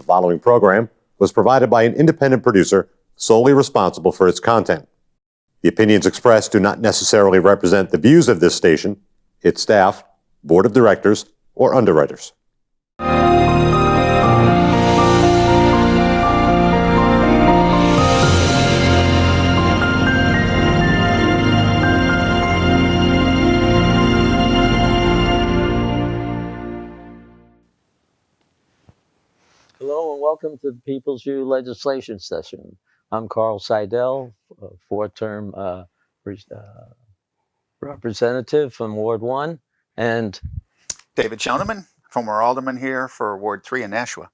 The following program was provided by an independent producer solely responsible for its content. The opinions expressed do not necessarily represent the views of this station, its staff, board of directors, or underwriters. Hello and welcome to the People's View legislation session. I'm Carl Seidel, four-term representative from Ward 1, and David Schoeneman, former alderman here for Ward 3 in Nashua.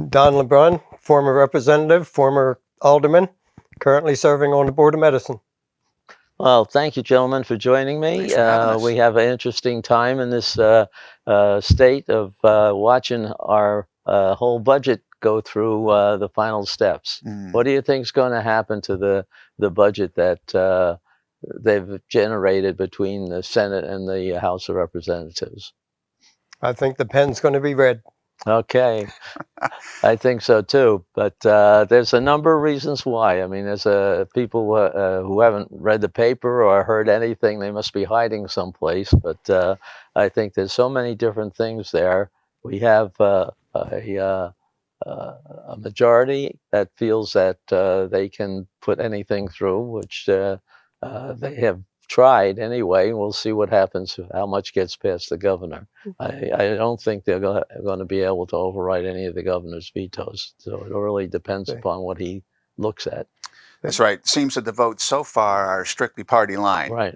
Don LeBrun, former representative, former alderman, currently serving on the Board of Medicine. well, thank you, gentlemen, for joining me. Thanks for having us. We have an interesting time in this state of watching our whole budget go through the final steps. What do you think is going to happen to the budget that they've generated between the Senate and the House of Representatives? I think the pen's going to be red. Okay, I think so too. But there's a number of reasons why. I mean, there's people who haven't read the paper or heard anything. They must be hiding someplace. But I think there's so many different things there. We have a majority that feels that they can put anything through, which they have tried anyway. We'll see what happens, how much gets past the governor. I don't think they're going to be able to override any of the governor's vetoes. So it really depends upon what he looks at. That's right. It seems that the votes so far are strictly party line. Right.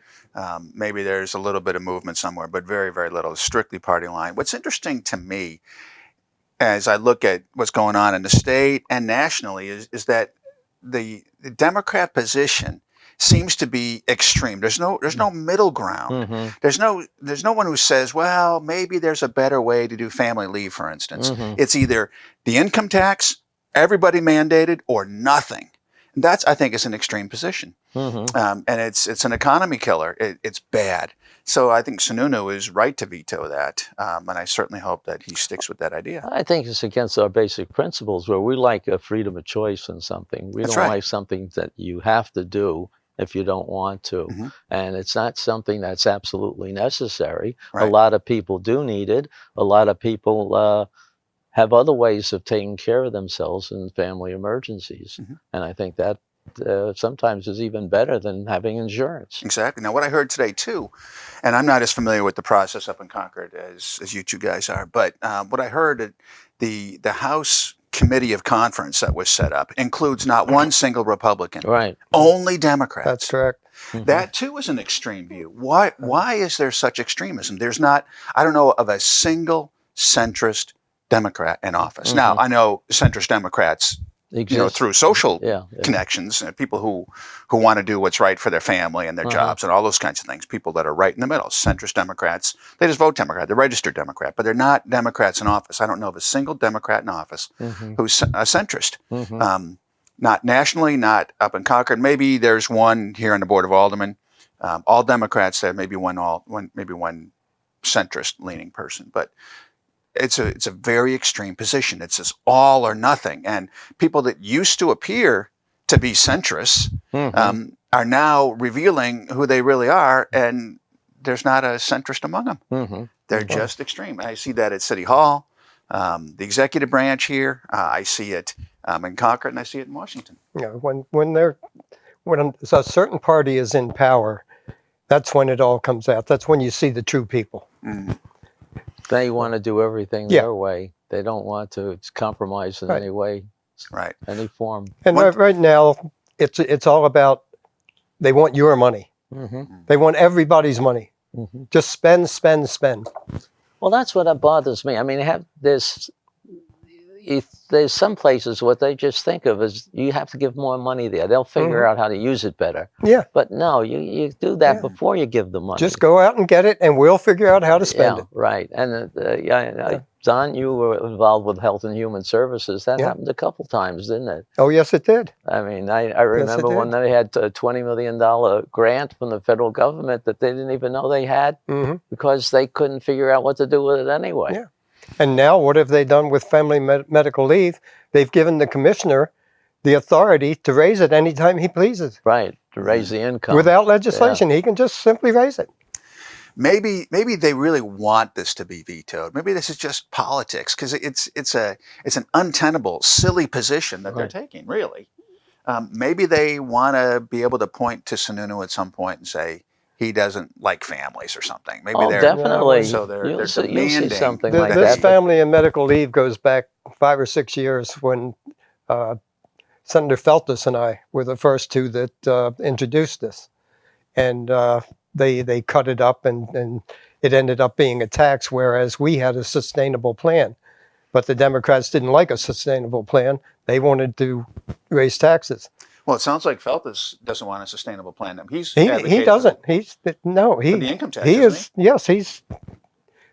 Maybe there's a little bit of movement somewhere, but very, very little. Strictly party line. What's interesting to me as I look at what's going on in the state and nationally is that the Democrat position seems to be extreme. There's no middle ground. Mm-hmm. There's no one who says, well, maybe there's a better way to do family leave, for instance. Mm-hmm. It's either the income tax, everybody mandated, or nothing. And that's, I think, is an extreme position. Mm-hmm. And it's an economy killer. It's bad. So I think Sununu is right to veto that. And I certainly hope that he sticks with that idea. I think it's against our basic principles where we like a freedom of choice in something. We That's don't right. like something that you have to do if you don't want to. Mm-hmm. And it's not something that's absolutely necessary. Right. A lot of people do need it. A lot of people have other ways of taking care of themselves in family emergencies. Mm-hmm. And I think that sometimes is even better than having insurance. Exactly. Now, what I heard today, too, and I'm not as familiar with the process up in Concord as you two guys are, but what I heard, the House Committee of Conference that was set up includes not one single Republican. Right. Only Democrats. That's correct. Mm-hmm. That, too, is an extreme view. Why is there such extremism? There's not, I don't know of a single centrist Democrat in office. Mm-hmm. Now, I know centrist Democrats, through social connections, people who want to do what's right for their family and their jobs and all those kinds of things, people that are right in the middle, centrist Democrats, they just vote Democrat, they're registered Democrat, but they're not Democrats in office. I don't know of a single Democrat in office who's a centrist. Mm-hmm. Not nationally, not up in Concord. Maybe there's one here on the Board of Aldermen. All Democrats there, maybe one centrist leaning person, but it's a very extreme position. It's this all or nothing. And people that used to appear to be centrists are now revealing who they really are, and there's not a centrist among them. Mm-hmm. They're just extreme. I see that at City Hall, the executive branch here. I see it in Concord, and I see it in Washington. You know, when a certain party is in power, that's when it all comes out. That's when you see the true people. Mm. They want to do everything their way. They don't want to compromise in any way, Right. any form. And right now, it's all about, they want your money. Mm-hmm. They want everybody's money. Mm-hmm. Just spend, spend, spend. Well, that's what bothers me. I mean, there's some places what they just think of is you have to give more money there. They'll figure out how to use it better. Yeah. But no, you do that before you give the money. Just go out and get it, and we'll figure out how to spend it. Right. And Don, you were involved with Health and Human Services. That happened a couple times, didn't it? Oh, yes, it did. I mean, I remember when they had a $20 million grant from the federal government that they didn't even know they had because they couldn't figure out what to do with it anyway. Yeah. And now what have they done with family medical leave? They've given the commissioner the authority to raise it anytime he pleases. Right, to raise the income. Without legislation, he can just simply raise it. Maybe they really want this to be vetoed. Maybe this is just politics, because it's an untenable, silly position that they're taking. Really, maybe they want to be able to point to Sununu at some point and say he doesn't like families or something. Maybe they're definitely. so they're You'll demanding see something like this that. family and medical leave goes back 5 or 6 years when Senator Feltus and I were the first two that introduced this, and they cut it up, and it ended up being a tax, whereas we had a sustainable plan. But the Democrats didn't like a sustainable plan. They wanted to raise taxes. Well, it sounds like Feltus doesn't want a sustainable plan. He doesn't. He's for the income tax. He is. Yes, he's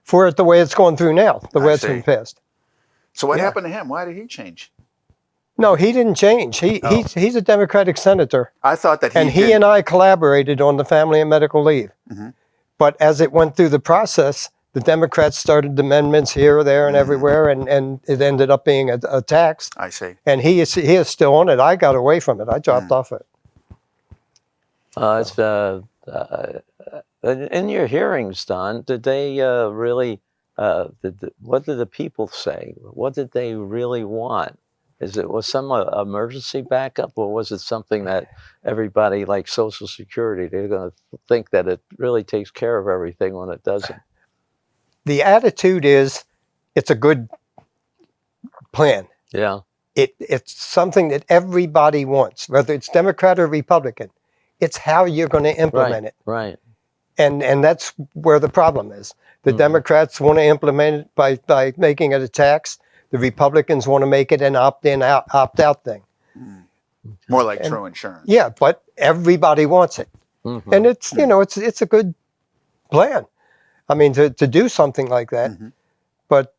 for it the way it's going through now, the way it's been passed. So what happened to him? Why did he change? No, he didn't change. He's a Democratic senator. I thought that he and I collaborated on the family and medical leave. But as it went through the process, the Democrats started amendments here, there, and everywhere, and it ended up being a tax. I see. And he is still on it. I got away from it. I dropped off it. In your hearings, Don, did they really? What did the people say? What did they really want? Was some emergency backup, or was it something that everybody, like Social Security, they're going to think that it really takes care of everything when it doesn't? The attitude is, it's a good plan. Yeah. It's something that everybody wants, whether it's Democrat or Republican. It's how you're going to implement it. Right. And that's where the problem is. The Democrats want to implement it by making it a tax. The Republicans want to make it an opt-in, opt-out thing. More like true insurance. Yeah, but everybody wants it. And it's, it's a good plan. I mean, to do something like that, but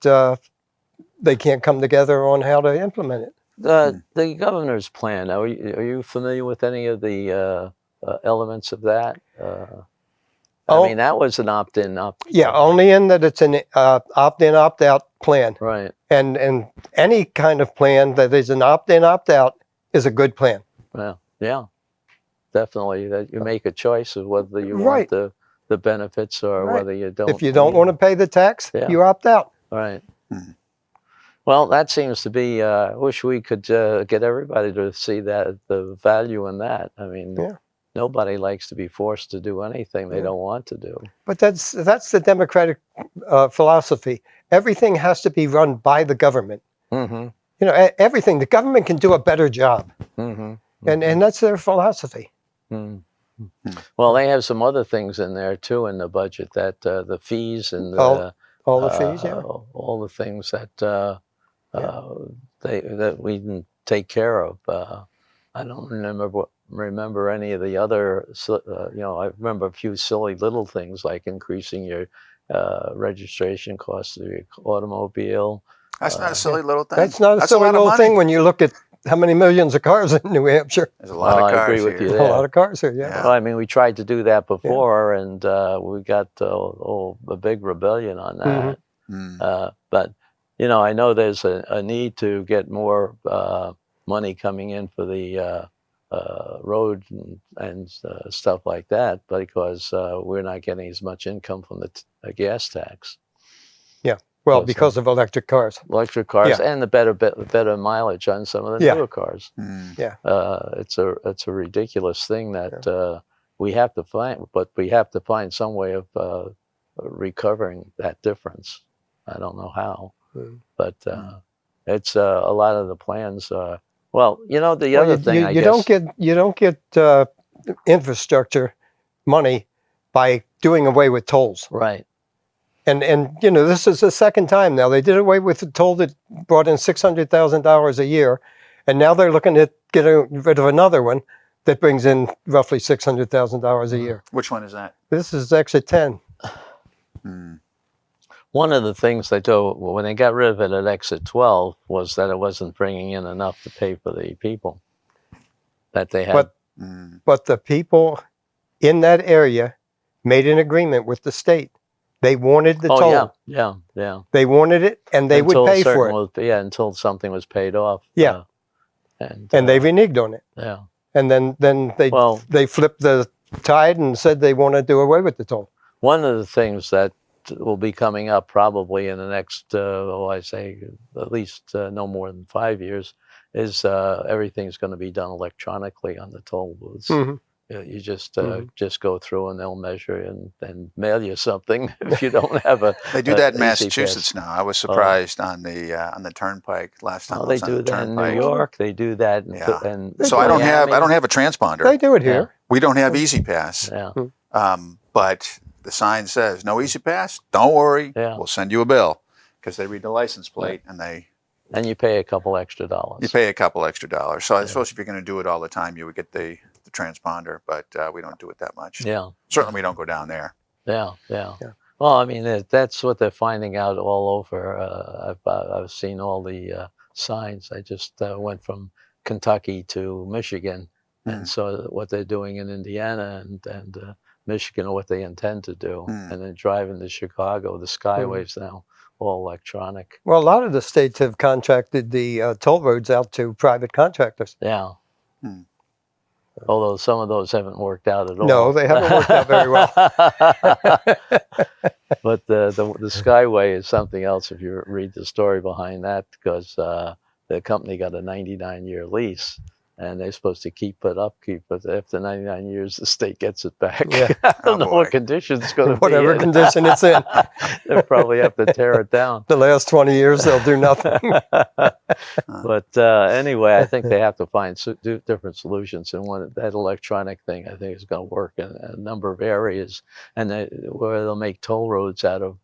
they can't come together on how to implement it. The governor's plan, are you familiar with any of the elements of that? I mean, that was an opt-in, Yeah, only in that it's an opt-in, opt-out plan. Right. And any kind of plan that is an opt-in, opt-out is a good plan. Well, yeah, definitely. That you make a choice of whether you want the benefits or whether you don't. If you don't want to pay the tax, you opt out. Right. Well, that seems to be. I wish we could get everybody to see that the value in that. I mean, nobody likes to be forced to do anything they don't want to do. But that's the Democratic philosophy. Everything has to be run by the government. Everything. The government can do a better job. And that's their philosophy. Well, they have some other things in there too in the budget, that the fees and all the fees, all the things that that we can take care of. I don't remember any of the other. I remember a few silly little things like increasing your registration costs of your automobile. That's not a silly little thing. That's not a silly little thing when you look at how many millions of cars in New Hampshire. There's a lot of cars I agree with you there. A lot of cars here, Well, I mean, we tried to do that before, and we got a big rebellion on that. But, I know there's a need to get more money coming in for the road and stuff like that, because we're not getting as much income from the gas tax. Yeah. Well, because of electric cars. Electric cars and the better mileage on some of the newer cars. Yeah. It's a ridiculous thing that we have to find, but we have to find some way of recovering that difference. I don't know how, but it's a lot of the plans. Well, the other thing you don't get infrastructure money by doing away with tolls. Right. And this is the second time now. They did away with the toll that brought in $600,000 a year, and now they're looking at getting rid of another one that brings in roughly $600,000 a year. Which one is that? This is exit 10. One of the things they do when they got rid of it at exit 12 was that it wasn't bringing in enough to pay for the people that they had. But the people in that area made an agreement with the state They wanted the Oh toll. yeah. They wanted it, and they would pay for it. Until something was paid off. Yeah. And they reneged on it. Yeah. And then they flipped the tide and said they want to do away with the toll. One of the things that will be coming up probably in the next, I say at least no more than 5 years, is everything's going to be done electronically on the toll booths. Mm-hmm. You just go through and they'll measure and mail you something if you don't have a. They do that in Massachusetts now. I was surprised on the turnpike last time. They do that in New York. They do that. So I don't have a transponder. They do it here. Yeah. We don't have Easy Pass. Yeah. But the sign says no Easy Pass. Don't worry. Yeah. We'll send you a bill, because they read the license plate and you pay a couple extra dollars. You pay a couple extra dollars. So I suppose if you're going to do it all the time, you would get the transponder, but we don't do it that much. Yeah. Certainly we don't go down there. Yeah. Well, I mean, that's what they're finding out all over. I've seen all the signs. I just went from Kentucky to Michigan and saw what they're doing in Indiana and Michigan, what they intend to do. And then driving to Chicago, the Skyways now, all electronic. Well, a lot of the states have contracted the toll roads out to private contractors. Yeah. Although some of those haven't worked out at all. No, they haven't worked out very well. But the Skyway is something else if you read the story behind that, because the company got a 99-year lease, and they're supposed to keep it upkeep, but after 99 years, the state gets it back. Yeah. I don't know what condition it's going to be Whatever condition it's in. They'll probably have to tear it down. The last 20 years, they'll do nothing. But anyway, I think they have to find different solutions. And that electronic thing, I think, is going to work in a number of areas, and where they'll make toll roads out of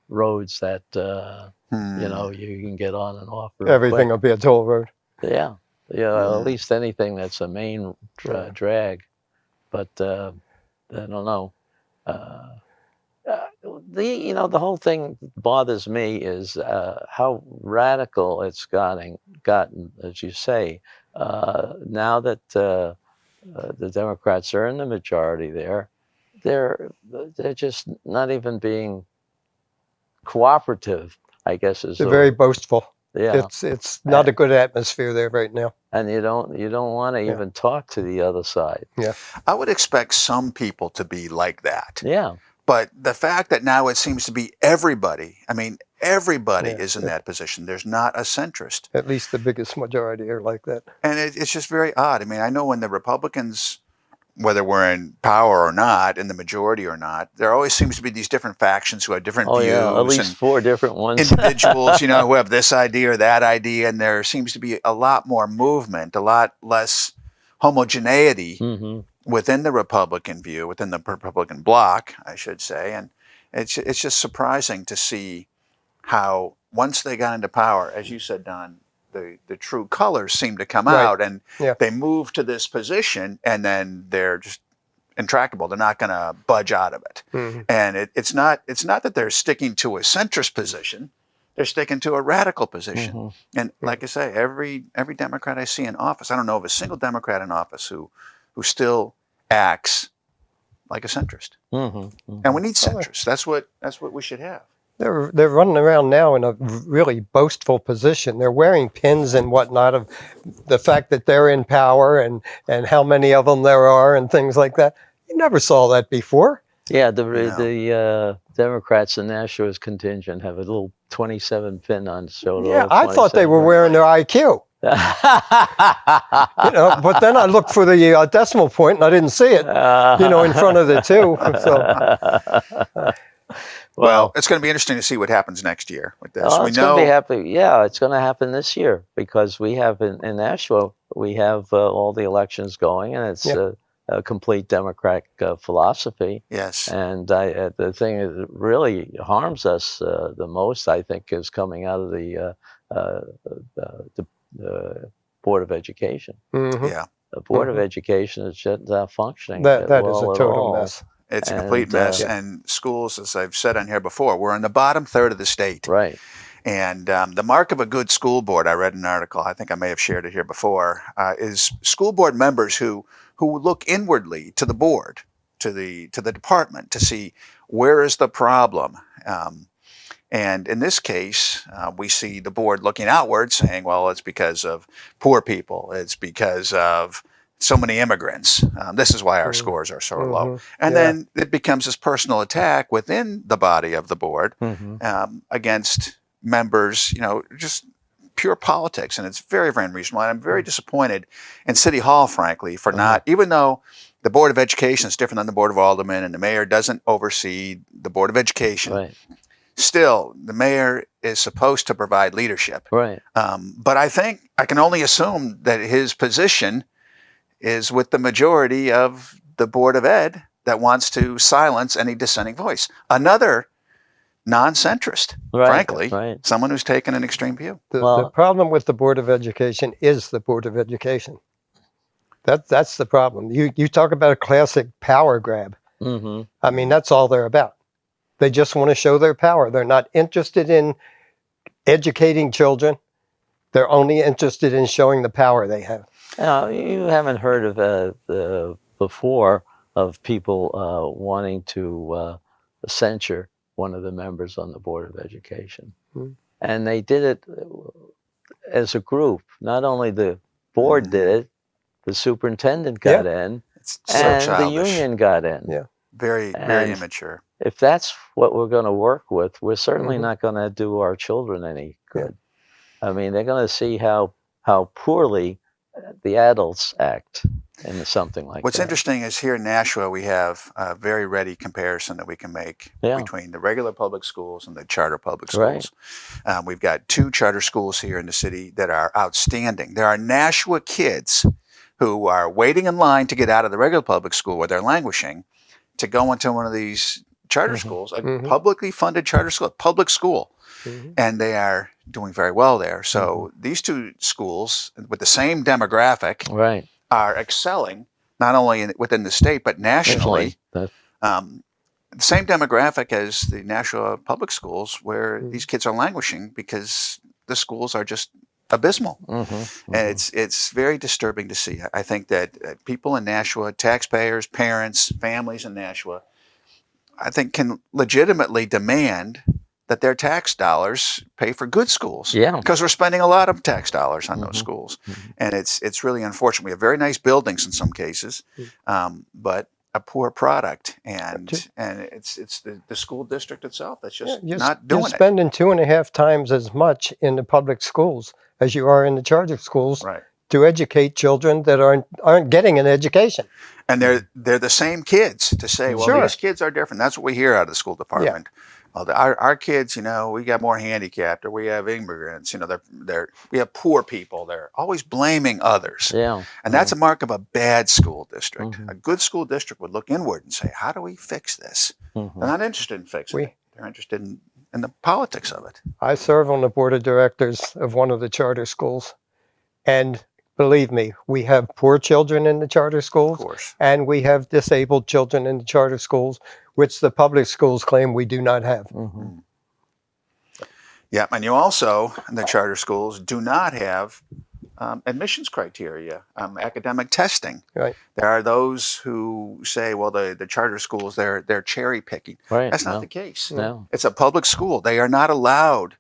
roads that, you can get on and off. Everything will be a toll road. Yeah. At least anything that's a main drag. But I don't know. The whole thing bothers me is how radical it's gotten, as you say. Now that the Democrats are in the majority there, they're just not even being cooperative, I guess. They're very boastful. Yeah. It's not a good atmosphere there right now. And you don't want to even talk to the other side. Yeah. I would expect some people to be like that. Yeah. But the fact that now it seems to be everybody, everybody is in that position. There's not a centrist. At least the biggest majority are like that. And it's just very odd. I know when the Republicans, whether we're in power or not, in the majority or not, there always seems to be these different factions who have different views. Yeah, at least 4 different ones. Individuals, who have this idea or that idea, and there seems to be a lot more movement, a lot less homogeneity within the Republican view, within the Republican bloc, I should say. And it's just surprising to see how once they got into power, as you said, Don, the true colors seem to come out, and they move to this position, and then they're just intractable. They're not going to budge out of it. And it's not that they're sticking to a centrist position. They're sticking to a radical position. And like I say, every Democrat I see in office, I don't know of a single Democrat in office who still acts like a centrist. And we need centrists. That's what we should have. They're running around now in a really boastful position. They're wearing pins and whatnot of the fact that they're in power and how many of them there are and things like that. You never saw that before. Yeah, the Democrats in Nashua's contingent have a little 27 pin on the shoulder. Yeah, I thought they were wearing their IQ. But then I looked for the decimal point and I didn't see it, in front of the 2. So. Well, it's going to be interesting to see what happens next year with this. It's going to be happy. Yeah, it's going to happen this year because we have in Nashua, we have all the elections going, and it's a complete Democratic philosophy. Yes. And the thing that really harms us the most, I think, is coming out of the Board of Education. Yeah. The Board of Education is just not functioning. That is a total mess. It's a complete mess. And schools, as I've said on here before, we're in the bottom third of the state. Right. And the mark of a good school board, I read an article, I think I may have shared it here before, is school board members who look inwardly to the board to the department to see where is the problem. And in this case, we see the board looking outward saying, well, it's because of poor people. It's because of so many immigrants. This is why our scores are so low. And then it becomes this personal attack within the body of the board against members, just pure politics. And it's very, very unreasonable. And I'm very disappointed in City Hall, frankly, for not, even though the Board of Education is different than the Board of Aldermen and the mayor doesn't oversee the Board of Education. Right. Still, the mayor is supposed to provide leadership. Right. But I think I can only assume that his position is with the majority of the Board of Ed that wants to silence any dissenting voice. Another non-centrist, frankly, someone who's taken an extreme view. The problem with the Board of Education is the Board of Education. That's the problem. You talk about a classic power grab. I mean, that's all they're about. They just want to show their power. They're not interested in educating children. They're only interested in showing the power they have. You haven't heard of before of people wanting to censure one of the members on the Board of Education. And they did it as a group. Not only the board did it, the superintendent got in, and the union got in. Yeah. Very immature. If that's what we're going to work with, we're certainly not going to do our children any good. I mean, they're going to see how poorly the adults act in something like What's that. interesting is here in Nashua, we have a very ready comparison that we can make between the regular public schools and the charter public schools. We've got 2 charter schools here in the city that are outstanding. There are Nashua kids who are waiting in line to get out of the regular public school where they're languishing to go into one of these charter schools, a publicly funded charter school, public school. And they are doing very well there. So these 2 schools with the same demographic are excelling, not only within the state, but nationally. The same demographic as the Nashua public schools where these kids are languishing because the schools are just abysmal. And it's very disturbing to see. I think that people in Nashua, taxpayers, parents, families in Nashua, I think can legitimately demand that their tax dollars pay for good schools. Because we're spending a lot of tax dollars on those schools. And it's really unfortunate. We have very nice buildings in some cases, but a poor product. And it's the school district itself that's just not doing it. You're spending 2.5 times as much in the public schools as you are in the charter schools to educate children that aren't getting an education. And they're the same kids to say, well, these kids are different. That's what we hear out of the school department. Well, our kids, we got more handicapped, or we have immigrants, we have poor people. They're always blaming others. And that's a mark of a bad school district. A good school district would look inward and say, how do we fix this? They're not interested in fixing it. They're interested in the politics of it. I serve on the board of directors of one of the charter schools. And believe me, we have poor children in the charter schools. Of course. And we have disabled children in the charter schools, which the public schools claim we do not have. Yeah, and you also, in the charter schools, do not have admissions criteria, academic testing. There are those who say, well, the charter schools, they're cherry picking. That's not the case. It's a public school. They are not allowed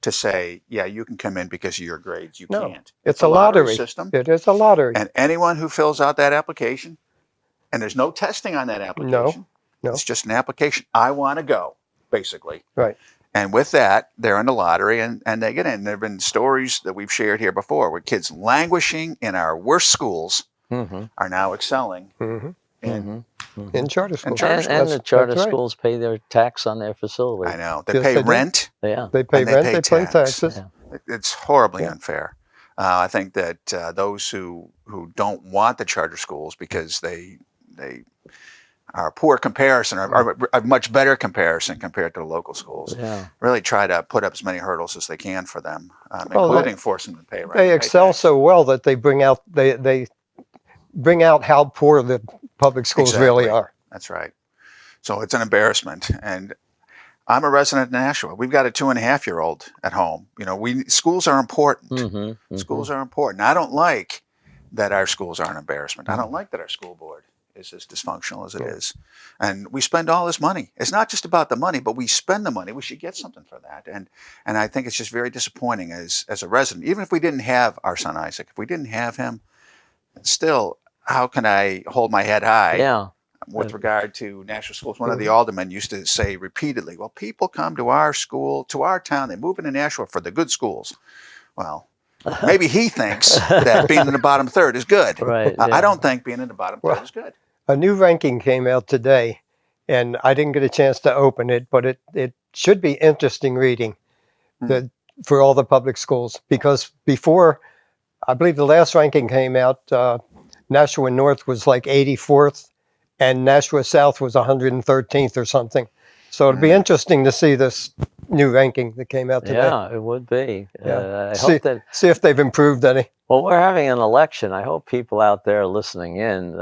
to say, yeah, you can come in because of your grades. You can't. It's a lottery system. It is a lottery. And anyone who fills out that application, and there's no testing on that application. No. It's just an application. I want to go, basically. And with that, they're in the lottery and they get in. There have been stories that we've shared here before where kids languishing in our worst schools are now excelling in charter schools. And the charter schools pay their tax on their facilities. I know. They pay rent. They pay rent, they pay taxes. It's horribly unfair. I think that those who don't want the charter schools because they are a poor comparison or a much better comparison compared to the local schools, really try to put up as many hurdles as they can for them, including forcing them to pay rent. They excel so well that they bring out how poor the public schools really are. That's right. So it's an embarrassment. And I'm a resident of Nashua. We've got a 2.5-year-old at home. Schools are important. Schools are important. I don't like that our schools are an embarrassment. I don't like that our school board is as dysfunctional as it is. And we spend all this money. It's not just about the money, but we spend the money. We should get something for that. And I think it's just very disappointing as a resident. Even if we didn't have our son Isaac, if we didn't have him, still, how can I hold my head high? Yeah. With regard to Nashua schools, one of the aldermen used to say repeatedly, well, people come to our school, to our town, they move into Nashua for the good schools. Well, maybe he thinks that being in the bottom third is good. Right. I don't think being in the bottom third is good. A new ranking came out today, and I didn't get a chance to open it, but it should be interesting reading for all the public schools, because before, I believe the last ranking came out, Nashua North was like 84th, and Nashua South was 113th or something. So it'll be interesting to see this new ranking that came out today. Yeah, it would be. I hope that see if they've improved any. Well, we're having an election. I hope people out there listening in,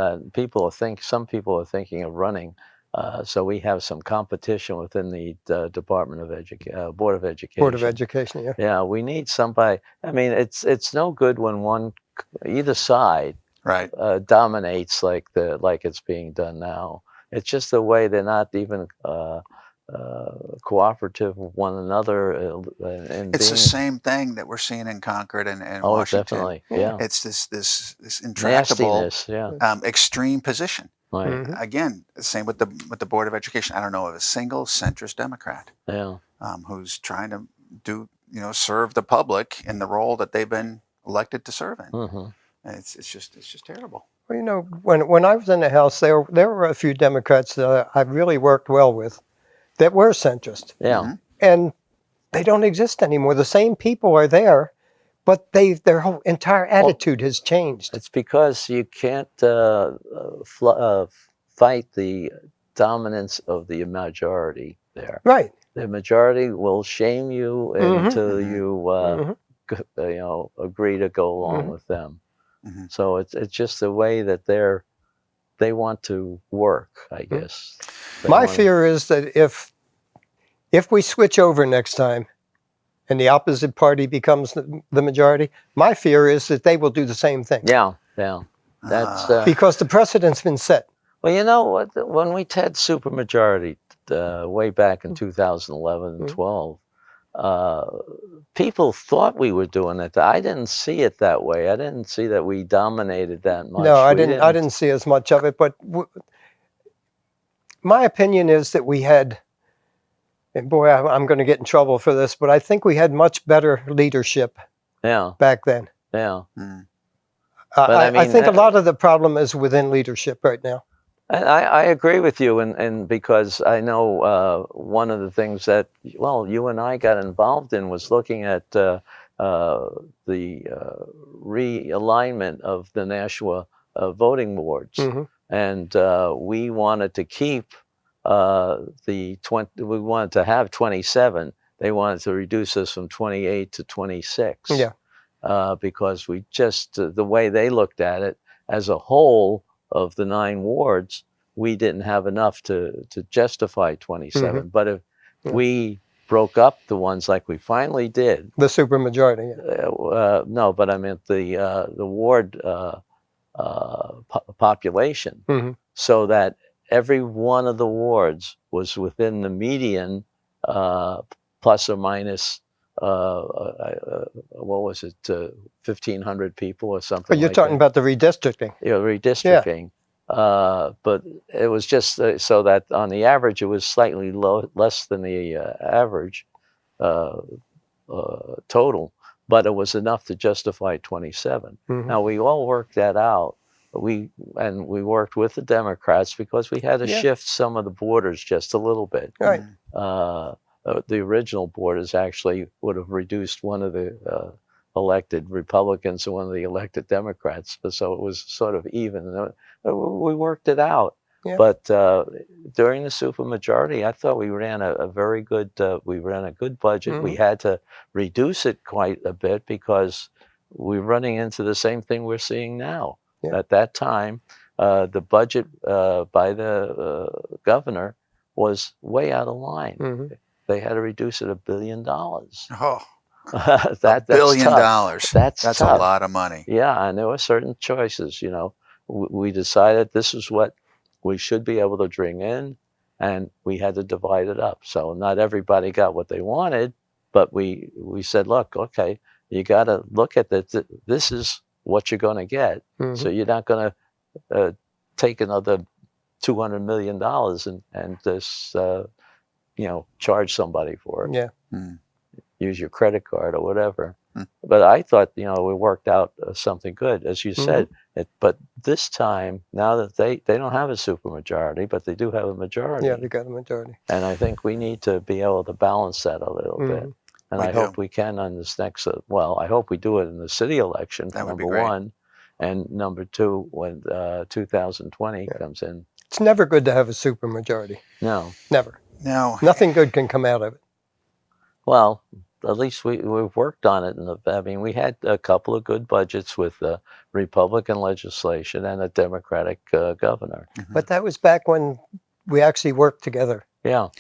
some people are thinking of running, so we have some competition within the Department of Board of Education. Board of Education, yeah. Yeah, we need somebody. I mean, it's no good when either side dominates like it's being done now. It's just the way they're not even cooperative with one another. It's the same thing that we're seeing in Concord and Washington. Definitely, yeah. It's this intractable, extreme position. Right. Again, same with the Board of Education. I don't know of a single centrist Democrat who's trying to serve the public in the role that they've been elected to serve in. It's just terrible. Well, when I was in the House, there were a few Democrats that I really worked well with that were centrist. Yeah. And they don't exist anymore. The same people are there, but their whole entire attitude has changed. It's because you can't fight the dominance of the majority there. Right. The majority will shame you until you agree to go along with them. So it's just the way that they want to work, I guess. My fear is that if we switch over next time and the opposite party becomes the majority, my fear is that they will do the same thing. Yeah. That's because the precedent's been set. Well, you know what? When we had supermajority way back in 2011 and 12, people thought we were doing it. I didn't see it that way. I didn't see that we dominated that much. No, I didn't see as much of it. But my opinion is that we had, and boy, I'm going to get in trouble for this, but I think we had much better leadership back then. Yeah. But I think a lot of the problem is within leadership right now. I agree with you, and because I know one of the things that, you and I got involved in was looking at the realignment of the Nashua voting boards, and we wanted to keep we wanted to have 27. They wanted to reduce us from 28 to 26. Yeah. Because we just the way they looked at it as a whole. Of the 9 wards, we didn't have enough to justify 27. But if we broke up the ones like we finally did, the supermajority. No, but I meant the ward population, so that every one of the wards was within the median, plus or minus. What was it? 1,500 people or something. But you're talking about the redistricting. Yeah, redistricting. Yeah. But it was just so that on the average, it was slightly less than the average total, but it was enough to justify 27. Now we all worked that out. We worked with the Democrats because we had to shift some of the borders just a little bit. Right. The original borders actually would have reduced one of the elected Republicans and one of the elected Democrats, so it was sort of even. We worked it out. Yeah. But during the supermajority, I thought we ran a very good. We ran a good budget. We had to reduce it quite a bit because we're running into the same thing we're seeing now. Yeah. At that time, the budget by the governor was way out of line. They had to reduce it $1 billion. Oh, $1 billion. That's tough. A lot of money. Yeah, and there were certain choices. We decided this is what we should be able to bring in, and we had to divide it up. So not everybody got what they wanted, but we said, look, okay, you got to look at this. This is what you're going to get. So you're not going to take another $200 million and just, charge somebody for it. Yeah. Use your credit card or whatever. But I thought, we worked out something good, as you said. But this time, now that they don't have a supermajority, but they do have a majority. Yeah, they got a majority. And I think we need to be able to balance that a little bit. And I hope we can on this next, I hope we do it in the city election, That would be number great. one. And number two, when 2020 comes in. It's never good to have a supermajority. No. Never. No. Nothing good can come out of it. Well, at least we've worked on it. We had a couple of good budgets with Republican legislation and a Democratic governor. But that was back when we actually worked together. Yeah.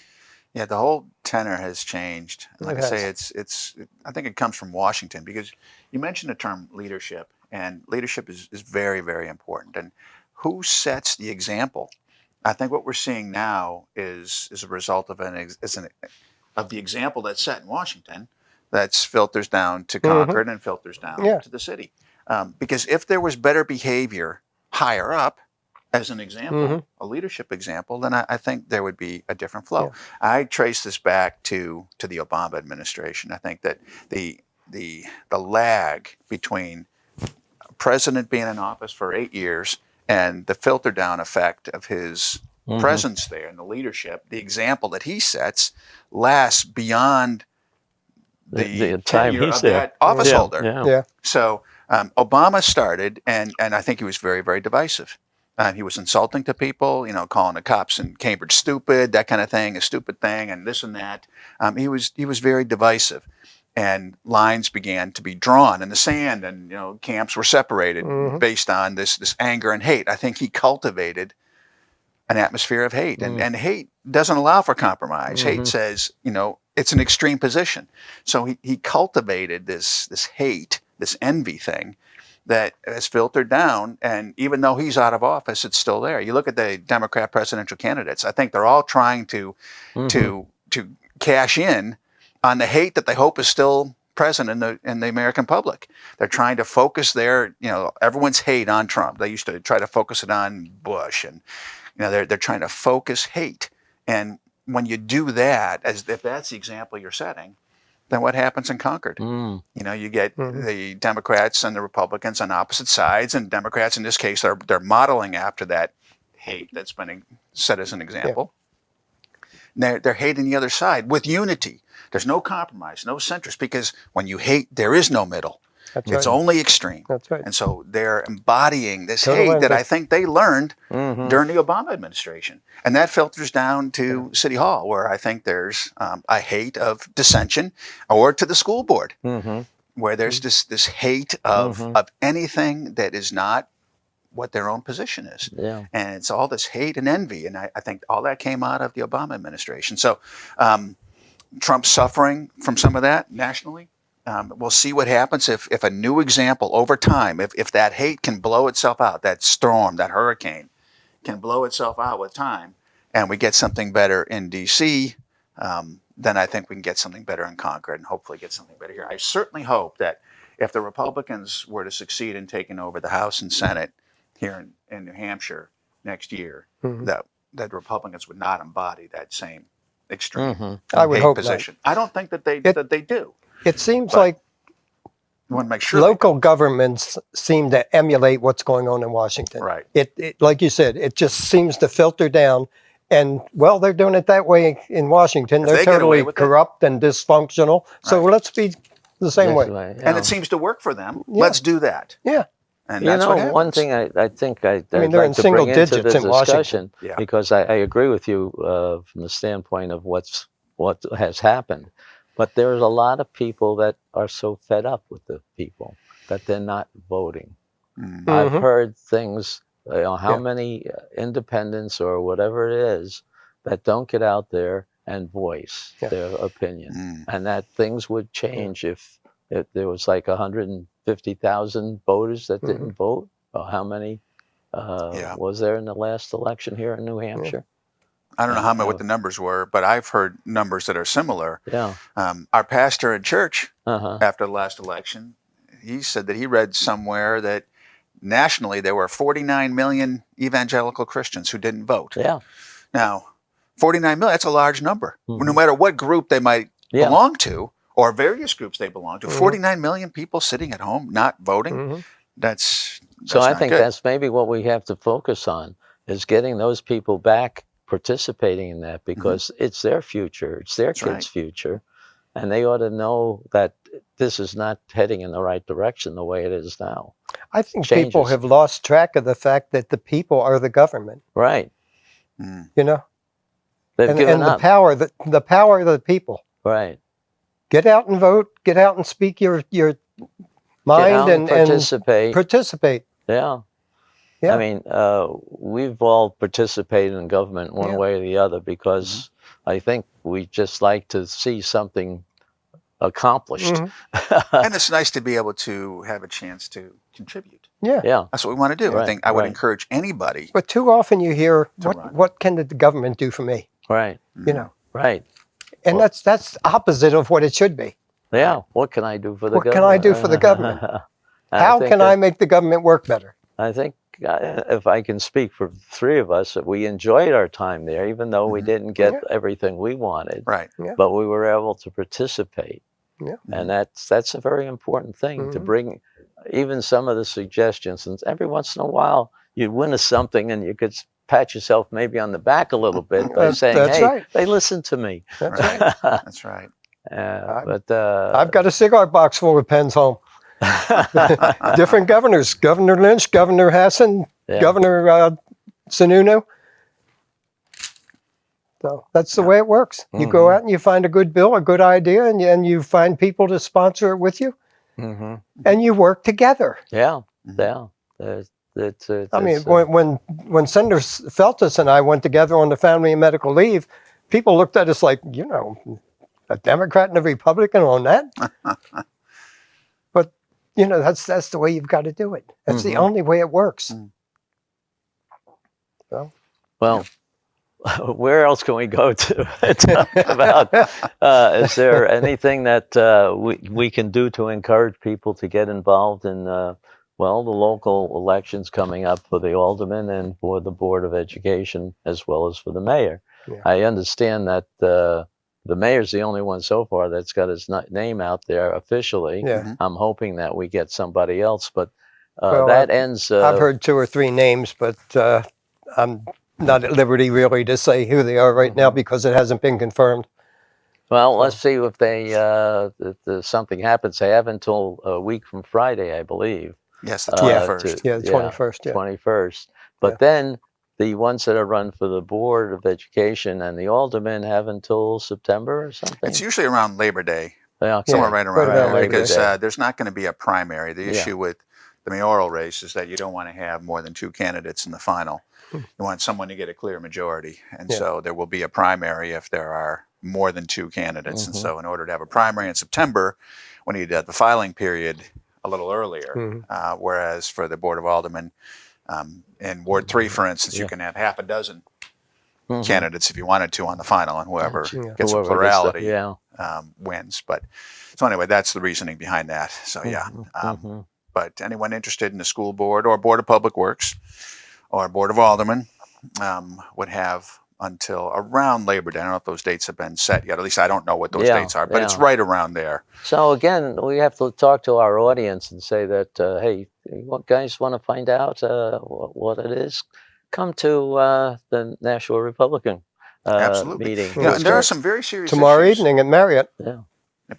Yeah, the whole tenor has changed. Like I say, I think it comes from Washington, because you mentioned the term leadership, and leadership is very, very important. And who sets the example? I think what we're seeing now is a result of the example that's set in Washington, that filters down to Concord and filters down to the city. Because if there was better behavior higher up, as an example, a leadership example, then I think there would be a different flow. Yeah. I trace this back to the Obama administration. I think that the lag between a president being in office for 8 years and the filter down effect of his presence there and the leadership, the example that he sets, lasts beyond the time he's there, that office holder. Yeah. So Obama started, and I think he was very, very divisive. He was insulting to people, calling the cops in Cambridge stupid, that kind of thing, a stupid thing, and this and that. He was very divisive, and lines began to be drawn in the sand, and camps were separated based on this anger and hate. I think he cultivated an atmosphere of hate, and hate doesn't allow for compromise. Hate says, it's an extreme position. So he cultivated this hate, this envy thing, that has filtered down, and even though he's out of office, it's still there. You look at the Democrat presidential candidates, I think they're all trying to cash in on the hate that they hope is still present in the American public. They're trying to focus everyone's hate on Trump. They used to try to focus it on Bush, and they're trying to focus hate. And when you do that, as if that's the example you're setting, then what happens in Concord? You get the Democrats and the Republicans on opposite sides, and Democrats in this case they're modeling after that hate that's been set as an example. Yeah. They're hating the other side with unity. There's no compromise, no centrist, because when you hate, there is no middle. It's only extreme. That's right. And so they're embodying this hate that I think they learned during the Obama administration. And that filters down to City Hall, where I think there's a hate of dissension, or to the school board, where there's this hate of anything that is not what their own position is. Yeah. And it's all this hate and envy. And I think all that came out of the Obama administration. So Trump's suffering from some of that nationally. We'll see what happens if a new example over time, if that hate can blow itself out, that storm, that hurricane can blow itself out with time, and we get something better in D.C., then I think we can get something better in Concord, and hopefully get something better here. I certainly hope that if the Republicans were to succeed in taking over the House and Senate here in New Hampshire next year, that Republicans would not embody that same extreme I would hope position. not. I don't think that they do. It seems like you want to make sure local governments seem to emulate what's going on in Washington. Right. It like you said, it just seems to filter down. And they're doing it that way in Washington. They're totally corrupt and dysfunctional. So let's be the same way. And it seems to work for them. Yeah. Let's do that. Yeah. And that's what happens. One thing I think I'd they're like in to single bring into digits the in discussion, Washington. because I agree with you from the standpoint of what has happened. But there's a lot of people that are so fed up with the people that they're not voting. I've heard things, how many independents or whatever it is that don't get out there and voice their opinion. And that things would change if there was like 150,000 voters that didn't vote, or how many Was there in the last election here in New Hampshire? I don't know what the numbers were, but I've heard numbers that are similar. Yeah. Our pastor in church, after the last election, he said that he read somewhere that nationally there were 49 million evangelical Christians who didn't vote. Yeah. Now, 49 million, that's a large number. No matter what group they might belong to, or various groups they belong to, 49 million people sitting at home not voting, that's so I think good. that's maybe what we have to focus on, is getting those people back participating in that, because it's their future, it's their kids' future, and they ought to know that this is not heading in the right direction the way it is now. I think people have lost track of the fact that the people are the government. Right. You know? They've given up. The power of the people. Right. Get out and vote. Get out and speak your mind and participate. Yeah. I mean, we've all participated in government one way or the other, because I think we just like to see something accomplished. And it's nice to be able to have a chance to contribute. Yeah. That's what we want to do. I think I would encourage anybody. But too often you hear, what can the government do for me? Right. You know. Right. And that's opposite of what it should be. Yeah. What can I do for the government? What can I do for the government? How can I make the government work better? I think if I can speak for the three of us, that we enjoyed our time there, even though we didn't get everything we wanted. Right. But we were able to participate. And that's a very important thing, to bring even some of the suggestions. And every once in a while, you'd win something, and you could pat yourself maybe on the back a little bit by saying, hey, they listened to me. That's right. That's right. But I've got a cigar box full of pens home. Different governors, Governor Lynch, Governor Hassan, Governor Sununu. So that's the way it works. You go out and you find a good bill, a good idea, and you find people to sponsor it with you, and you work together. Yeah. I mean, when Senator Feltus and I went together on the family and medical leave, people looked at us like, a Democrat and a Republican on that. But that's the way you've got to do it. That's the only way it works. Well, where else can we go to talk about? Is there anything that we can do to encourage people to get involved in, the local elections coming up for the alderman and for the Board of Education, as well as for the mayor? I understand that the mayor's the only one so far that's got his name out there officially. I'm hoping that we get somebody else, but that ends. I've heard 2 or 3 names, but I'm not at liberty really to say who they are right now, because it hasn't been confirmed. Well, let's see if they if something happens. They have until a week from Friday, I believe. Yes, the 21st. The 21st. 21st. But then the ones that are run for the Board of Education and the aldermen have until September or something. It's usually around Labor Day. Somewhere right around there, because there's not going to be a primary. The issue with the mayoral race is that you don't want to have more than 2 candidates in the final. You want someone to get a clear majority. And so there will be a primary if there are more than 2 candidates. And so in order to have a primary in September, we need to have the filing period a little earlier. Whereas for the Board of Aldermen, in Ward 3, for instance, you can have half a dozen candidates if you wanted to on the final, and whoever gets a plurality wins. But so anyway, that's the reasoning behind that. So but anyone interested in the school board or Board of Public Works or Board of Aldermen would have until around Labor Day. I don't know if those dates have been set yet. At least I don't know what those dates are, but it's right around there. So again, we have to talk to our audience and say that, hey, you guys want to find out what it is? Come to the Nashua Republican meeting. There are some very serious tomorrow issues. Evening at Marriott.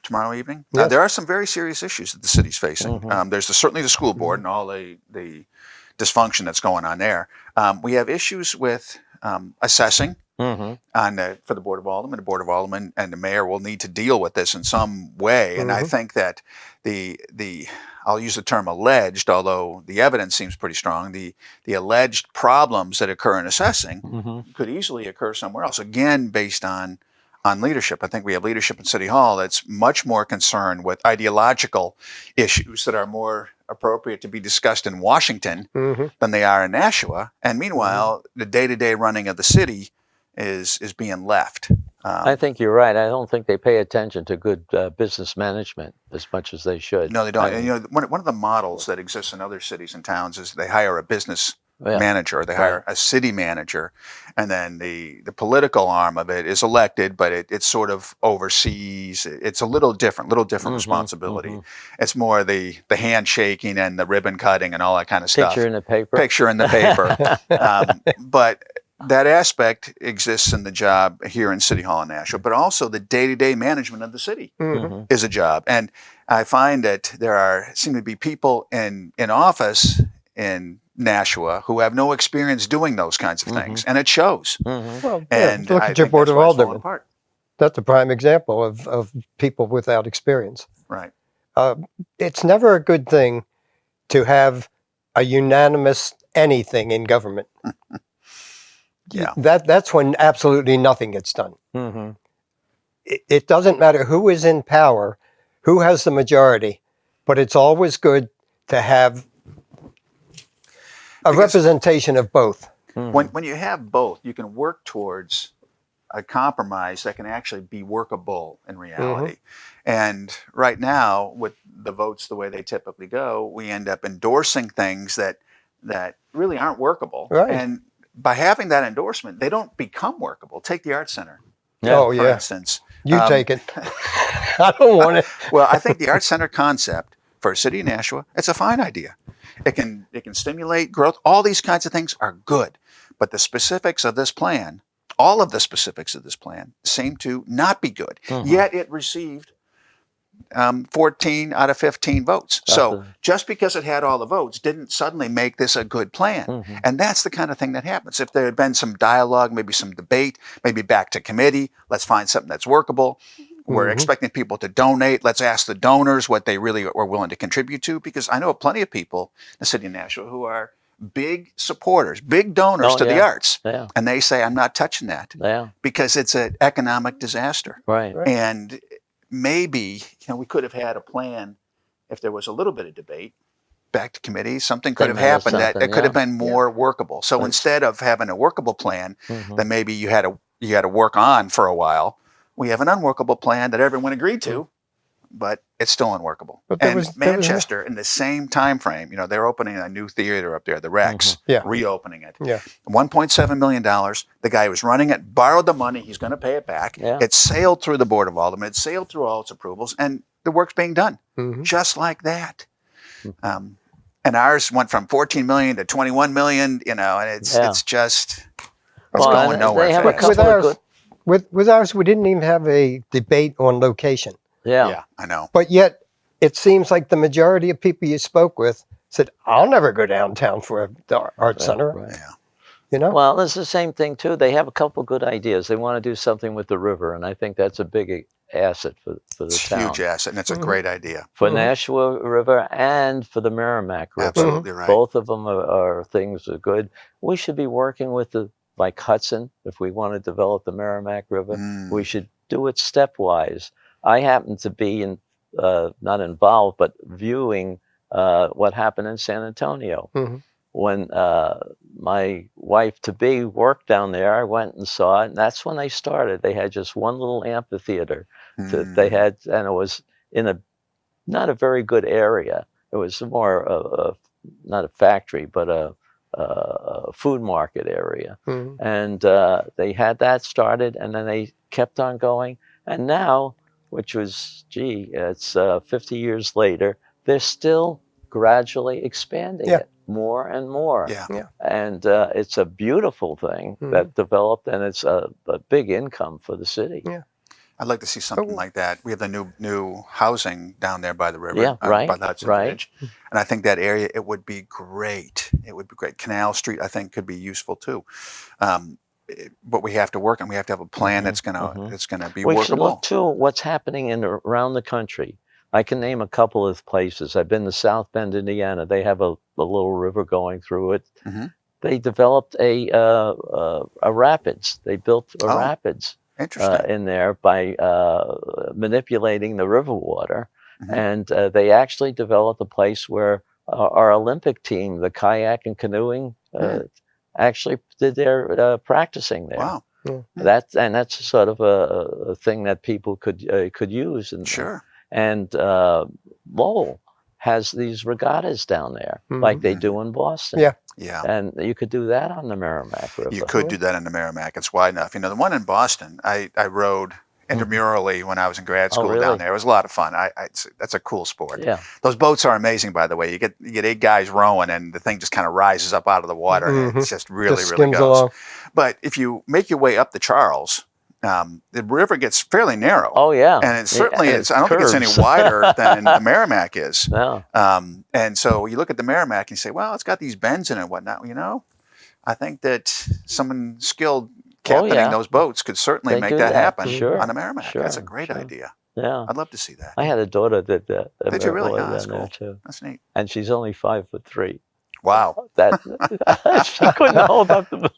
Tomorrow evening? Yes. There are some very serious issues that the city's facing. There's certainly the school board and all the dysfunction that's going on there. We have issues with assessing for the Board of Aldermen. The Board of Aldermen and the mayor will need to deal with this in some way. And I think that I'll use the term alleged, although the evidence seems pretty strong, the alleged problems that occur in assessing could easily occur somewhere else, again, based on leadership. I think we have leadership in City Hall that's much more concerned with ideological issues that are more appropriate to be discussed in Washington Mm-hmm. than they are in Nashua. And meanwhile, the day-to-day running of the city is being left. I think you're right. I don't think they pay attention to good business management as much as they should. No, they don't. And, you know, one of the models that exists in other cities and towns is they hire a business manager, or they hire a city manager, and then the political arm of it is elected, but it sort of oversees. It's a little different responsibility. It's more the handshaking and the ribbon cutting and all that kind of stuff. Picture in the paper. Picture in the paper. But that aspect exists in the job here in City Hall in Nashua, but also the day-to-day management of the city is a job. And I find that seem to be people in office in Nashua who have no experience doing those kinds of things, and it shows. Well, And look at your Board of Aldermen. Apart. That's a prime example of people without experience. Right. It's never a good thing to have a unanimous anything in government. Yeah. That's when absolutely nothing gets done. Mm-hmm. It doesn't matter who is in power, who has the majority, but it's always good to have a representation of both. When you have both, you can work towards a compromise that can actually be workable in reality. And right now, with the votes the way they typically go, we end up endorsing things that really aren't workable. Right. And by having that endorsement, they don't become workable. Take the Arts Center, Oh, for yeah. instance. You take it. I don't want it. Well, I think the Arts Center concept for a city of Nashua, it's a fine idea. It can stimulate growth. All these kinds of things are good. But the specifics of this plan, all of the specifics of this plan, seem to not be good. Yet it received 14 out of 15 votes. So just because it had all the votes didn't suddenly make this a good plan. And that's the kind of thing that happens. If there had been some dialogue, maybe some debate, maybe back to committee, let's find something that's workable. We're expecting people to donate. Let's ask the donors what they really are willing to contribute to, because I know plenty of people in the city of Nashua who are big supporters, big donors to the arts. And they say, I'm not touching that because it's an economic disaster. Right. And maybe we could have had a plan if there was a little bit of debate, back to committee, something could have happened that it could have been more workable. So instead of having a workable plan that maybe you had to work on for a while, we have an unworkable plan that everyone agreed to, but it's still unworkable. But Manchester, in the same time frame, they're opening a new theater up there, the Rex, reopening it. $1.7 million. The guy who was running it borrowed the money. He's going to pay it back. It sailed through the Board of Aldermen. It sailed through all its approvals, and the work's being done just like that. And ours went from 14 million to 21 million, and it's just going nowhere. They have a couple of good... With ours, we didn't even have a debate on location. Yeah, I know. But yet, it seems like the majority of people you spoke with said, I'll never go downtown for the art center. Right. Well, it's the same thing, too. They have a couple good ideas. They want to do something with the river, and I think that's a big asset for the town. It's a huge asset, and it's a great idea. For Nashua River and for the Merrimack River. Absolutely right. Both of them are things that are good. We should be working with like Hudson, if we want to develop the Merrimack River. We should do it stepwise. I happen to be not involved, but viewing what happened in San Antonio. When my wife-to-be worked down there, I went and saw it, and that's when they started. They had just one little amphitheater they had, and it was in not a very good area. It was more not a factory, but a food market area. And they had that started, and then they kept on going. And now, which was, it's 50 years later, they're still gradually expanding it more and more. And it's a beautiful thing that developed, and it's a big income for the city. I'd like to see something like that. We have the new housing down there by the river, by the Hudson Bridge. And I think that area, it would be great. It would be great. Canal Street, I think, could be useful too. But we have to work, and we have to have a plan that's going to be workable. We should look too what's happening around the country. I can name a couple of places. I've been to South Bend, Indiana. They have a little river going through it. They developed a rapids. They built a rapids in there by manipulating the river water. And they actually developed a place where our Olympic team, the kayak and canoeing, actually did their practicing there. Wow. That's sort of a thing that people could use. And Lowell has these regattas down there, like they do in Boston. Yeah. And you could do that on the Merrimack River. You could do that in the Merrimack. It's wide enough. The one in Boston, I rode intramurally when I was in grad school down there. It was a lot of fun. That's a cool sport. Yeah. Those boats are amazing, by the way. You get 8 guys rowing, and the thing just kind of rises up out of the water. And it's just really goes. Along. But if you make your way up the Charles, the river gets fairly narrow. Oh yeah, and it certainly is. I don't think it's any wider than the Merrimack is. No. And so you look at the Merrimack and you say, well, it's got these bends in it and whatnot. I think that someone skilled captaining those boats could certainly make that happen on the Merrimack. That's a great idea. Yeah, I'd love to see that. I had a daughter that did that. Did you really? That's cool. Too. That's neat. And she's only 5'3". Wow. That she couldn't hold up the boat.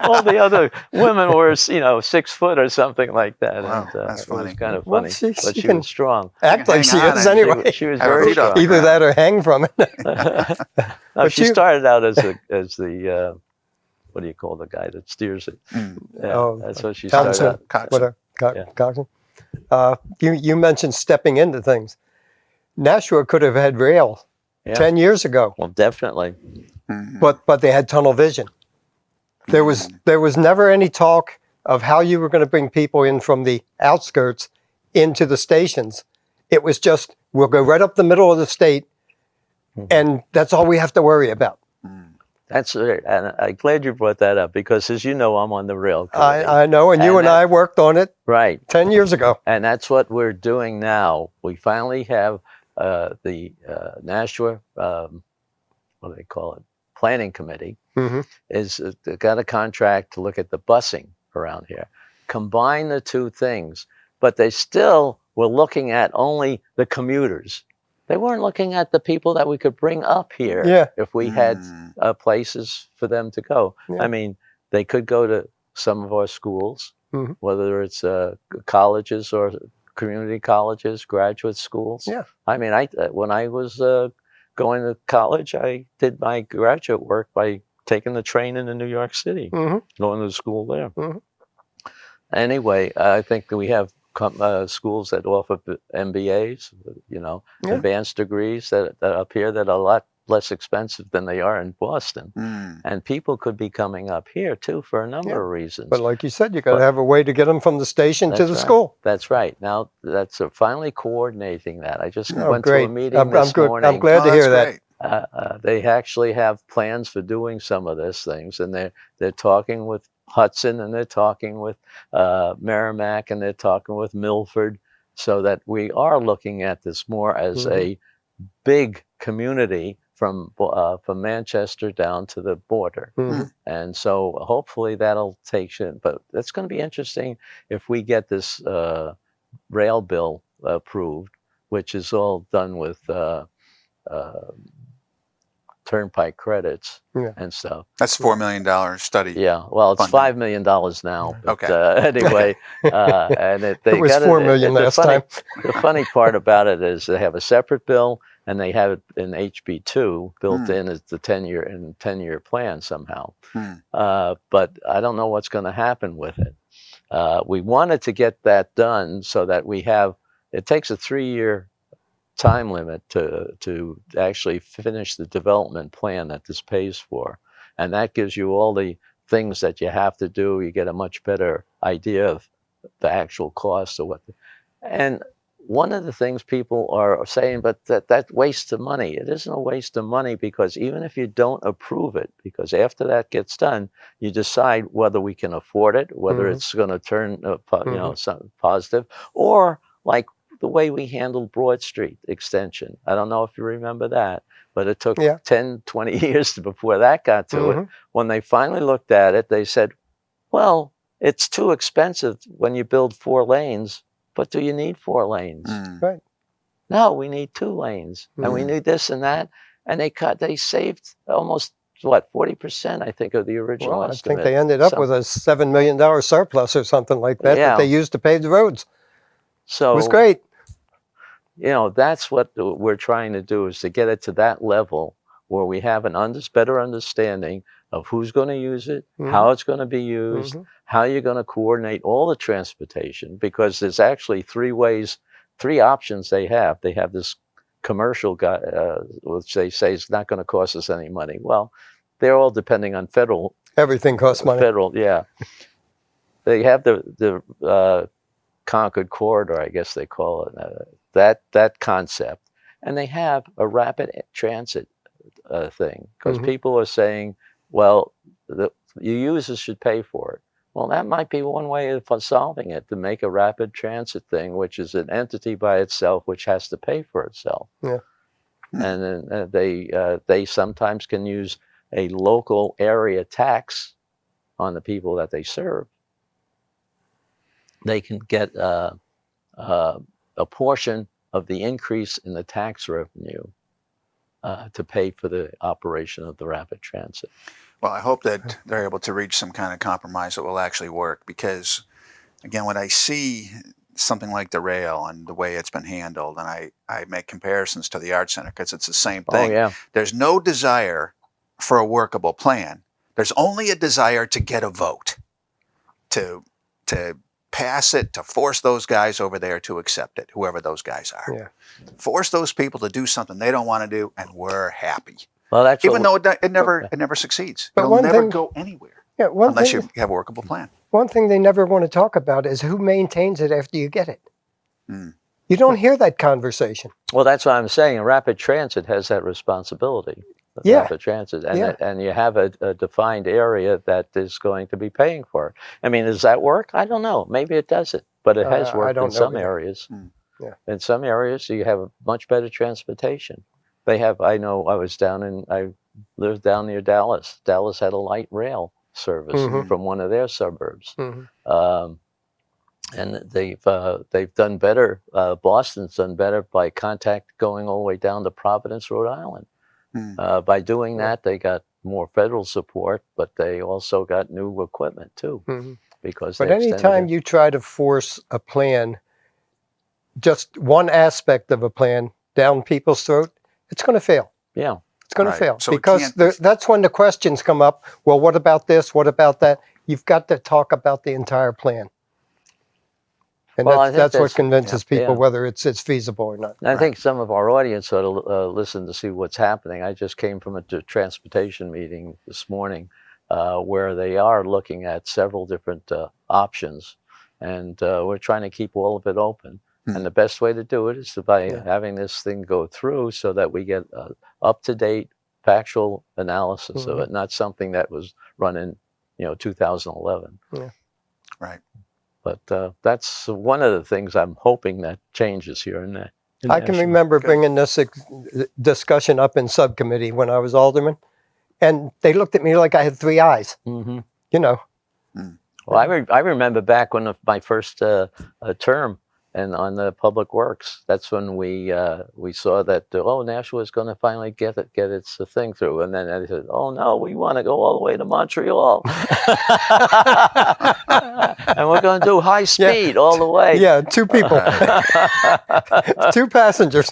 All the other women were, 6 foot or something like that. Wow, And, that's funny. It was kind of funny, but she was strong. Act like she is anyway. She was very strong. Either that or hang from it. No, she started out as the what do you call the guy that steers it? That's what she started out. Coxswain. You mentioned stepping into things. Nashua could have had rail 10 years ago. Well, definitely. But they had tunnel vision. There was never any talk of how you were going to bring people in from the outskirts into the stations. It was just, we'll go right up the middle of the state, and that's all we have to worry about. That's right. And I'm glad you brought that up, because as you know, I'm on the rail committee. I know, and you and I worked on it 10 years ago. And that's what we're doing now. We finally have the Nashua, what do they call it, planning committee, is got a contract to look at the busing around here. Combine the two things, but they still were looking at only the commuters. They weren't looking at the people that we could bring up here if we had places for them to go. I mean, they could go to some of our schools, whether it's colleges or community colleges, graduate schools. I mean, when I was going to college, I did my graduate work by taking the train into New York City, going to school there. Anyway, I think that we have schools that offer MBAs, advanced degrees that up here that are a lot less expensive than they are in Boston. And people could be coming up here too for a number of reasons. But like you said, you got to have a way to get them from the station to the school. That's right. Now that's finally coordinating that. I just went to a meeting this morning. I'm glad to hear that. They actually have plans for doing some of these things, and they're talking with Hudson, and they're talking with Merrimack, and they're talking with Milford, so that we are looking at this more as a big community from Manchester down to the border. And so hopefully that'll take shape. But it's going to be interesting if we get this rail bill approved, which is all done with turnpike credits and stuff. That's $4 million study. Yeah, well, it's $5 million now. But, anyway, and it was $4 million last time. The funny part about it is they have a separate bill, and they have it in HB2 built in as the 10-year plan somehow. But I don't know what's going to happen with it. We wanted to get that done so that we have. It takes a 3-year time limit to actually finish the development plan that this pays for, and that gives you all the things that you have to do. You get a much better idea of the actual cost of what. And one of the things people are saying, but that wastes of money. It isn't a waste of money, because even if you don't approve it, because after that gets done, you decide whether we can afford it, whether it's going to turn something positive, or like the way we handled Broad Street extension. I don't know if you remember that, but it took 10, 20 years before that got to it. When they finally looked at it, they said, well, it's too expensive when you build 4 lanes, but do you need 4 lanes? Right. No, we need 2 lanes, and we need this and that. And they saved almost, 40%, I think, of the original estimate. I think they ended up with a $7 million surplus or something like that that they used to pave the roads. So it was great. you know, that's what we're trying to do, is to get it to that level where we have an better understanding of who's going to use it, how it's going to be used, how you're going to coordinate all the transportation, because there's actually three options they have. They have this commercial guy, which they say is not going to cost us any money. Well, they're all depending on federal. Everything costs money. Federal, yeah. They have the Concord Corridor, I guess they call it, that concept, and they have a rapid transit thing, because people are saying, well, the users should pay for it. Well, that might be one way of solving it, to make a rapid transit thing, which is an entity by itself, which has to pay for itself. Yeah. And then they sometimes can use a local area tax on the people that they serve. They can get a portion of the increase in the tax revenue to pay for the operation of the rapid transit. Well, I hope that they're able to reach some kind of compromise that will actually work, because, again, when I see something like the rail and the way it's been handled, and I make comparisons to the Art Center, because it's the same thing. Oh, yeah. There's no desire for a workable plan. There's only a desire to get a vote, to pass it, to force those guys over there to accept it, whoever those guys are. Yeah. Force those people to do something they don't want to do, and we're happy. Well, that's even though it never succeeds. But It'll never go anywhere. Yeah, unless you have a workable plan. One thing they never want to talk about is who maintains it after you get it. Mm. You don't hear that conversation. Well, that's what I'm saying. Rapid transit has that responsibility. Yeah. Rapid transit, and you have a defined area that is going to be paying for it. I mean, does that work? I don't know. Maybe it doesn't, but it has worked in some areas. Mm. Yeah. In some areas, you have much better transportation. They have. I know. I lived down near Dallas. Dallas had a light rail service from one of their suburbs. And they've done better. Boston's done better by contact going all the way down to Providence, Rhode Island. By doing that, they got more federal support, but they also got new equipment too. But anytime you try to force a plan, just one aspect of a plan down people's throat, it's going to fail. Yeah. It's going to fail, so because that's when the questions come up. Well, what about this? What about that? You've got to talk about the entire plan. And that's what convinces people whether it's feasible or not. I think some of our audience ought to listen to see what's happening. I just came from a transportation meeting this morning where they are looking at several different options, and we're trying to keep all of it open. And the best way to do it is by having this thing go through, so that we get up-to-date factual analysis of it, not something that was run in 2011. Yeah. Right. But that's one of the things I'm hoping that changes here in that. I can remember bringing this discussion up in subcommittee when I was alderman, and they looked at me like I had three eyes. You know. Well, I remember back when my first term and on the Public Works, that's when we saw that Nashua is going to finally get its thing through, and then I said, oh no, we want to go all the way to Montreal, and we're going to do high speed all the way. Yeah, 2 people, 2 passengers.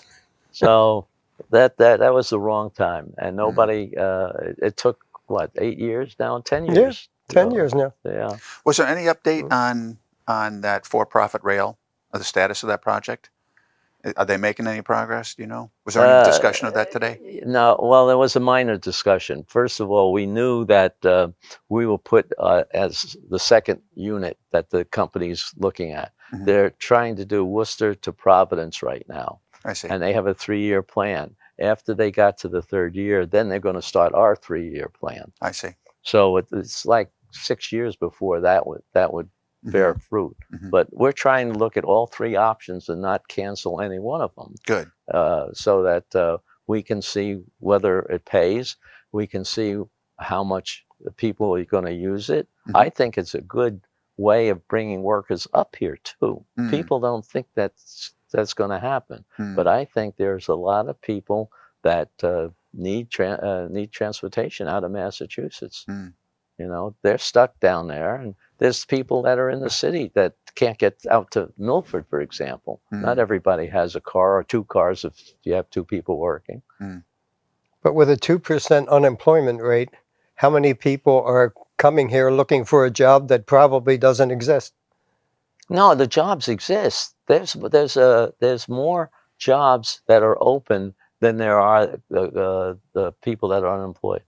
So that was the wrong time, and nobody. It took what, 8 years now, 10 years. Yeah, 10 years now. Yeah. Was there any update on that for-profit rail? The status of that project? Are they making any progress? Do you know? Was there any discussion of that today? No. Well, there was a minor discussion. First of all, we knew that we will put as the second unit that the company's looking at. They're trying to do Worcester to Providence right now. I see. And they have a 3-year plan. After they got to the 3rd year, then they're going to start our 3-year plan. I see. So it's like 6 years before that would bear fruit. But we're trying to look at all 3 options and not cancel any one of them. Good. So that we can see whether it pays. We can see how much people are going to use it. I think it's a good way of bringing workers up here too. People don't think that's going to happen, but I think there's a lot of people that need transportation out of Massachusetts. You know, they're stuck down there, and there's people that are in the city that can't get out to Milford, for example. Not everybody has a car or 2 cars if you have 2 people working. But with a 2% unemployment rate, how many people are coming here looking for a job that probably doesn't exist? No, the jobs exist. There's more jobs that are open than there are the people that are unemployed.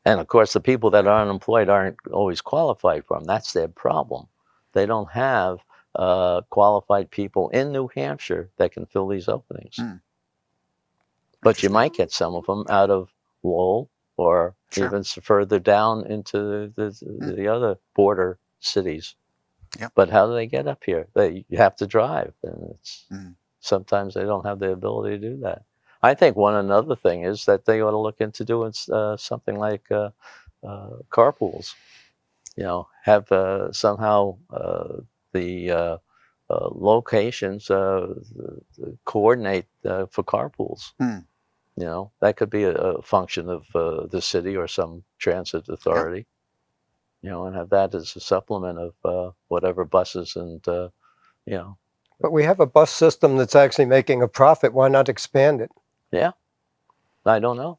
And of course, the people that are unemployed aren't always qualified for them. That's their problem. They don't have qualified people in New Hampshire that can fill these openings. But you might get some of them out of Lowell or even further down into the other border cities. Yep. But how do they get up here? You have to drive, and it's sometimes they don't have the ability to do that. I think another thing is that they ought to look into doing something like carpools. You know, have somehow the locations coordinate for carpools. You know, that could be a function of the city or some transit authority. You know, and have that as a supplement of whatever buses and you know. But we have a bus system that's actually making a profit. Why not expand it? Yeah, I don't know.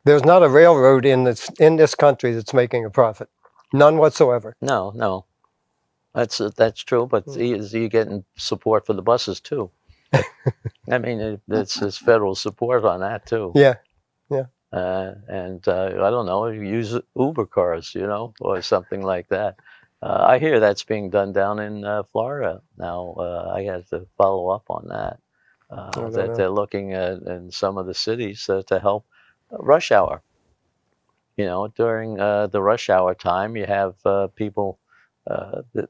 There's not a railroad in this country that's making a profit. None whatsoever. No. That's true, but you're getting support for the buses too. I mean, there's federal support on that too. Yeah. And I don't know, you use Uber cars, you know, or something like that. I hear that's being done down in Florida now. I have to follow up on that. That they're looking at in some of the cities to help rush hour. You know, during the rush hour time, you have people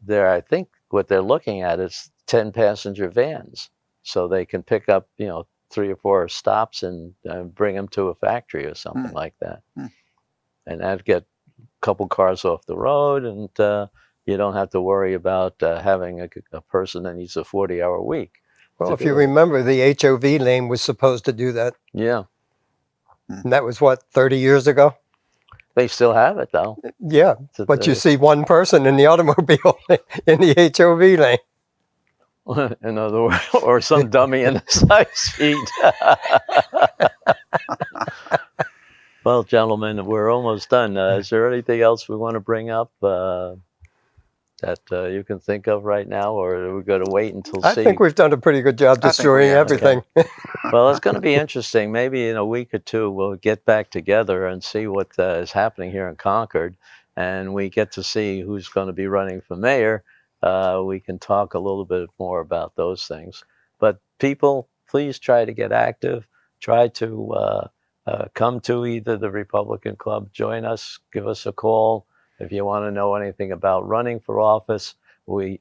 there. I think what they're looking at is 10-passenger vans, so they can pick up, you know, 3 or 4 stops and bring them to a factory or something like that. And that'd get a couple cars off the road, and you don't have to worry about having a person that needs a 40-hour week. Well, if you remember, the HOV lane was supposed to do that. Yeah. And that was, what, 30 years ago? They still have it, though. Yeah, but you see one person in the automobile in the HOV lane. In other words, or some dummy in the side seat. Well, gentlemen, we're almost done. Is there anything else we want to bring up that you can think of right now, or are we going to wait until I think we've done a pretty good job destroying everything. Okay. Well, it's going to be interesting. Maybe in a week or 2, we'll get back together and see what is happening here in Concord, and we get to see who's going to be running for mayor. We can talk a little bit more about those things. But people, please try to get active. Try to come to either the Republican Club, join us, give us a call. If you want to know anything about running for office,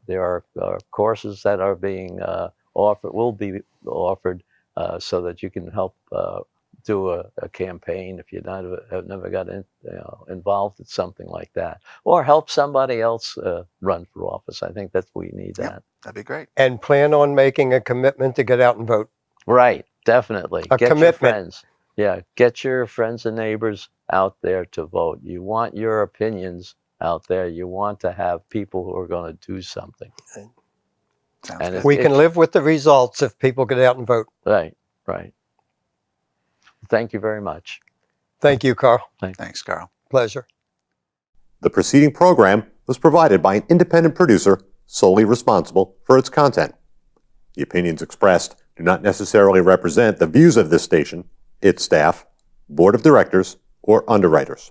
there are courses that are being will be offered so that you can help do a campaign if you have never got involved in something like that, or help somebody else run for office. I think that we need that. That'd be great. And plan on making a commitment to get out and vote. Right, definitely. Get commitment. Your friends. Yeah, get your friends and neighbors out there to vote. You want your opinions out there. You want to have people who are going to do something. Sounds and good. We can live with the results if people get out and vote. Right. Thank you very much. Thank you, Carl. Thanks, Carl. Pleasure. The preceding program was provided by an independent producer solely responsible for its content. The opinions expressed do not necessarily represent the views of this station, its staff, board of directors, or underwriters.